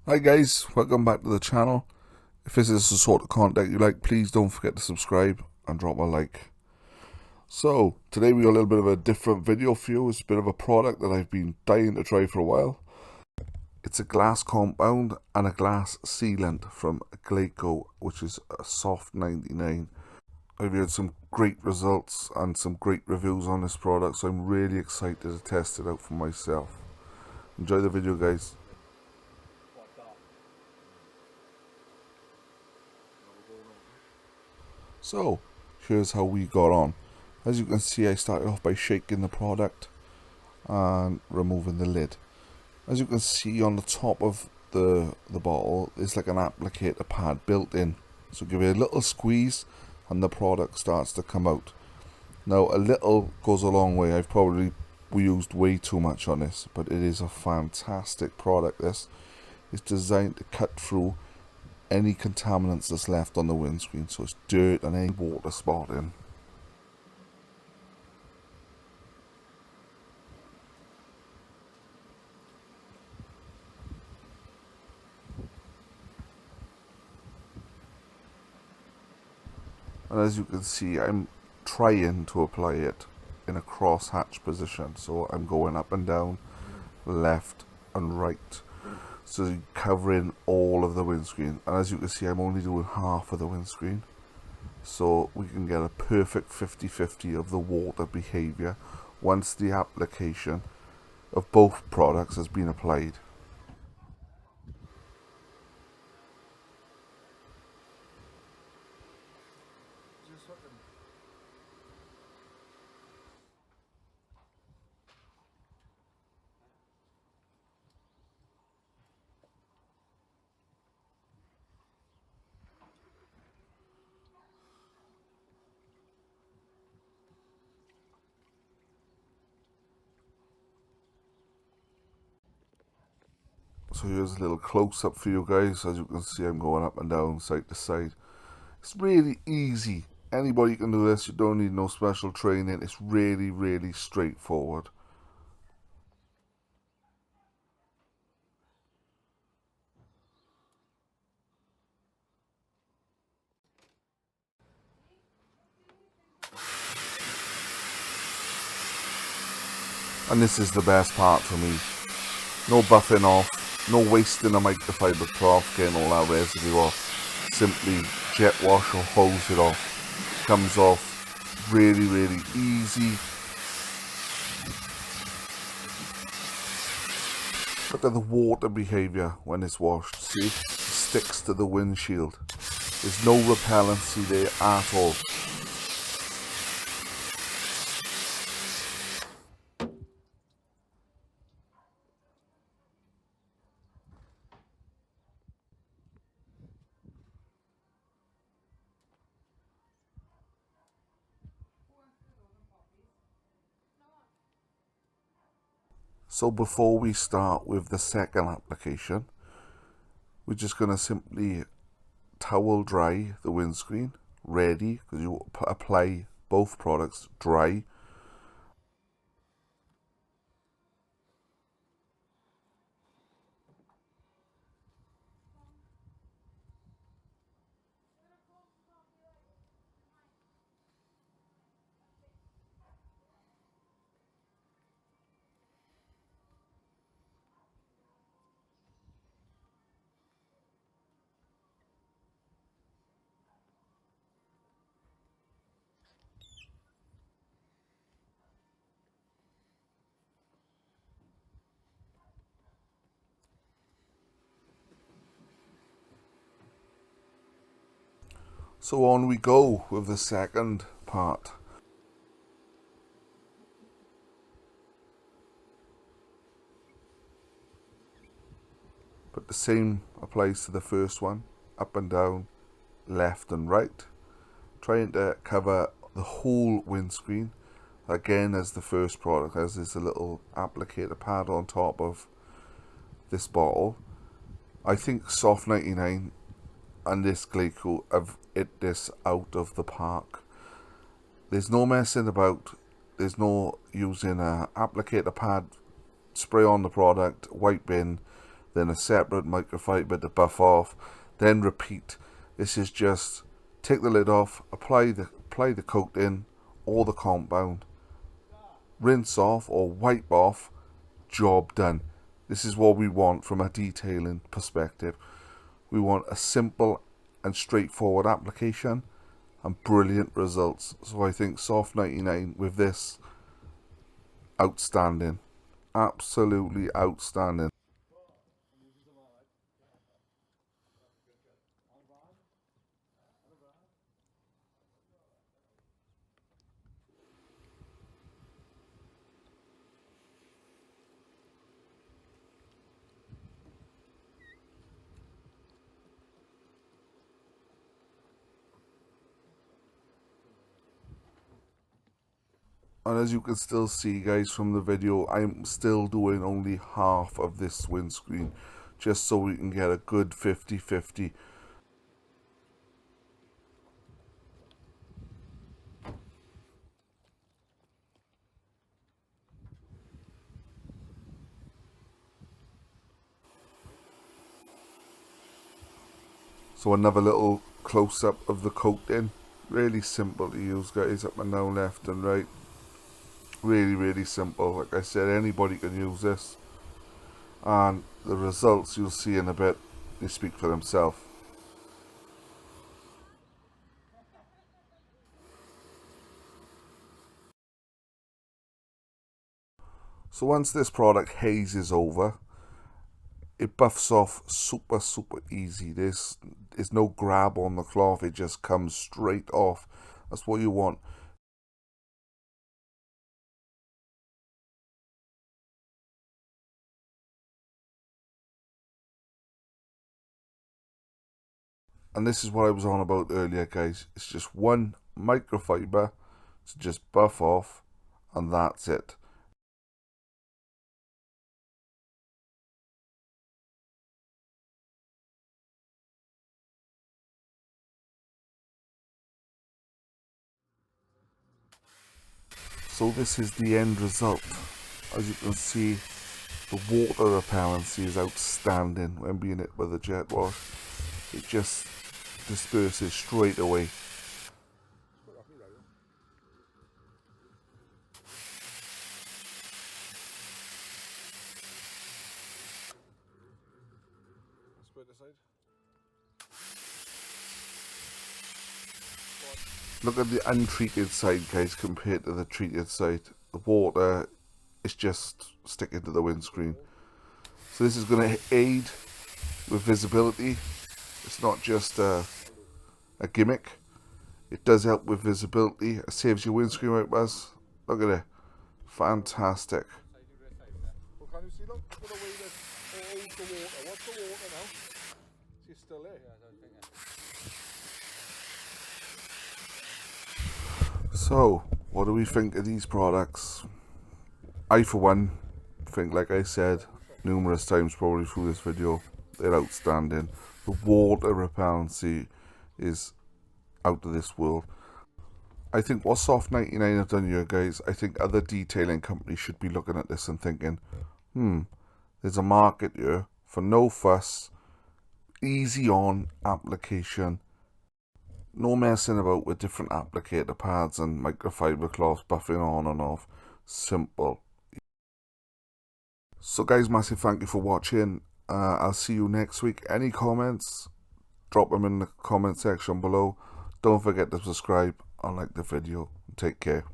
Hi guys, welcome back to the channel. If this is the sort of content you like, please don't forget to subscribe and drop a like. So, today we got a little bit of a different video for you. It's a bit of a product that I've been dying to try for a while. It's a glass compound and a glass sealant from Glaco, which is a SOFT99. I've had some great results and some great reviews on this product, so I'm really excited to test it out for myself. Enjoy the video, guys. So, here's how we got on. As you can see, I started off by shaking the product and removing the lid. As you can see on the top of the bottle, there's like an applicator pad built in. So give it a little squeeze and the product starts to come out. Now a little goes a long way. I've probably used way too much on this, but it is a fantastic product. This is designed to cut through any contaminants that's left on the windscreen, so it's dirt and any water spotting. And as you can see, I'm trying to apply it in a cross-hatch position, so I'm going up and down, left and right, so you're covering all of the windscreen. And as you can see, I'm only doing half of the windscreen, so we can get a perfect 50-50 of the water behavior once the application of both products has been applied. So here's a little close-up for you guys. As you can see, I'm going up and down, side to side. It's really easy. Anybody can do this. You don't need no special training. It's really, really straightforward. And this is the best part for me. No buffing off, no wasting a microfiber cloth, getting all that residue off. Simply jet wash or hose it off. Comes off really, really easy. Look at the water behavior when it's washed. See, it sticks to the windshield. There's no repellency there at all. So before we start with the second application, we're just going to simply towel dry the windscreen, ready, because you apply both products dry. So on we go with the second part. But the same applies to the first one, up and down, left and right. Trying to cover the whole windscreen, again as the first product, as there's a little applicator pad on top of this bottle. I think SOFT99 and this Glaco have hit this out of the park. There's no messing about. There's no using a applicator pad, spray on the product, wipe in. then a separate microfiber to buff off, then repeat. This is just take the lid off, apply the coating or the compound, rinse off or wipe off, job done. This is what we want from a detailing perspective. We want a simple and straightforward application and brilliant results. So I think SOFT99 with this, outstanding, absolutely outstanding. And as you can still see, guys, from the video, I'm still doing only half of this windscreen, just so we can get a good 50-50. So another little close-up of the coating. Really simple to use, guys, up and down, left and right. Really simple. Like I said, anybody can use this, and the results you'll see in a bit, they speak for themselves. So once this product haze is over, it buffs off super easy. There's no grab on the cloth, it just comes straight off. That's what you want. And this is what I was on about earlier, guys. It's just one microfiber to just buff off, and that's it. So this is the end result. As you can see, the water repellency is outstanding when being hit with a jet wash. It just disperses straight away. Look at the untreated side, guys, compared to the treated side. The water is just sticking to the windscreen. So this is going to aid with visibility. It's not just a gimmick. It does help with visibility. It saves your windscreen wipers. Look at it. Fantastic. Well, can you see them? Look at the way that holds the water. What's the water now? Is it still there? Yeah, I don't think it. So, what do we think of these products? I, for one, think, like I said numerous times probably through this video, they're outstanding. The water repellency is out of this world. I think what SOFT99 have done here, guys, I think other detailing companies should be looking at this and thinking, there's a market here for no fuss, easy on application, no messing about with different applicator pads and microfiber cloths, buffing on and off. Simple. So guys, massive thank you for watching. I'll see you next week. Any comments, drop them in the comment section below. Don't forget to subscribe and like the video. Take care.